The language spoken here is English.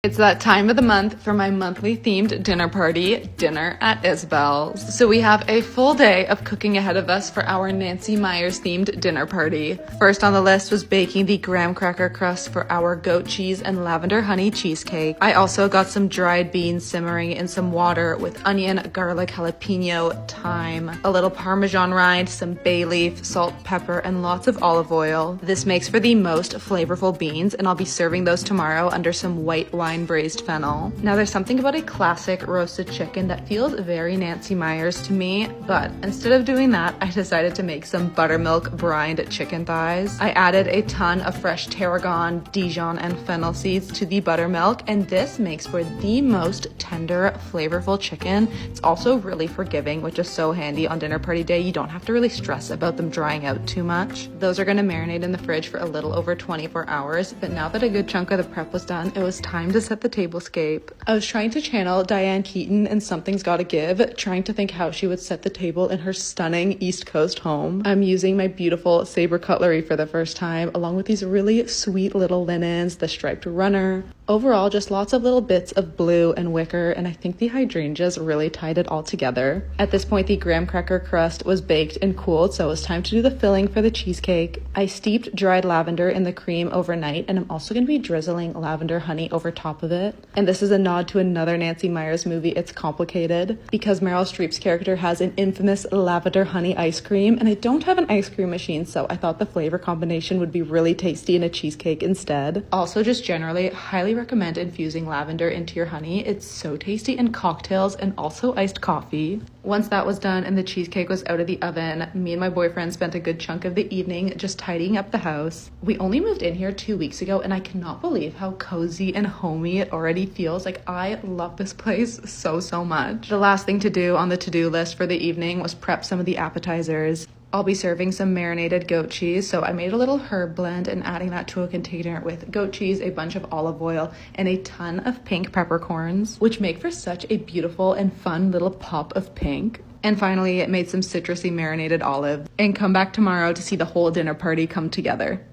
It's that time of the month for my monthly themed dinner party, Dinner at Isabel's. So we have a full day of cooking ahead of us for our Nancy Meyers themed dinner party. First on the list was baking the graham cracker crust for our goat cheese and lavender honey cheesecake. I also got some dried beans simmering in some water with onion, garlic, jalapeno, thyme, a little Parmesan rind, some bay leaf, salt, pepper, and lots of olive oil. This makes for the most flavorful beans, and I'll be serving those tomorrow under some white wine braised fennel. Now there's something about a classic roasted chicken that feels very Nancy Meyers to me, but instead of doing that, I decided to make some buttermilk brined chicken thighs. I added a ton of fresh tarragon, Dijon, and fennel seeds to the buttermilk, and this makes for the most tender, flavorful chicken. It's also really forgiving, which is so handy on dinner party day. You don't have to really stress about them drying out too much. Those are going to marinate in the fridge for a little over 24 hours, but now that a good chunk of the prep was done, it was time to set the tablescape. I was trying to channel Diane Keaton and Something's Gotta Give, trying to think how she would set the table in her stunning East Coast home. I'm using my beautiful saber cutlery for the first time, along with these really sweet little linens, the striped runner. Overall, just lots of little bits of blue and wicker, and I think the hydrangeas really tied it all together. At this point, the graham cracker crust was baked and cooled, so it was time to do the filling for the cheesecake. I steeped dried lavender in the cream overnight, and I'm also going to be drizzling lavender honey over top of it. And this is a nod to another Nancy Meyers movie, It's Complicated, because Meryl Streep's character has an infamous lavender honey ice cream, and I don't have an ice cream machine, so I thought the flavor combination would be really tasty in a cheesecake instead. Also, just generally, highly recommend infusing lavender into your honey. It's so tasty in cocktails and also iced coffee. Once that was done and the cheesecake was out of the oven, me and my boyfriend spent a good chunk of the evening just tidying up the house. We only moved in here 2 weeks ago, and I cannot believe how cozy and homey it already feels. Like, I love this place so much. The last thing to do on the to-do list for the evening was prep some of the appetizers. I'll be serving some marinated goat cheese, so I made a little herb blend and adding that to a container with goat cheese, a bunch of olive oil, and a ton of pink peppercorns, which make for such a beautiful and fun little pop of pink. And finally, it made some citrusy marinated olive. And come back tomorrow to see the whole dinner party come together.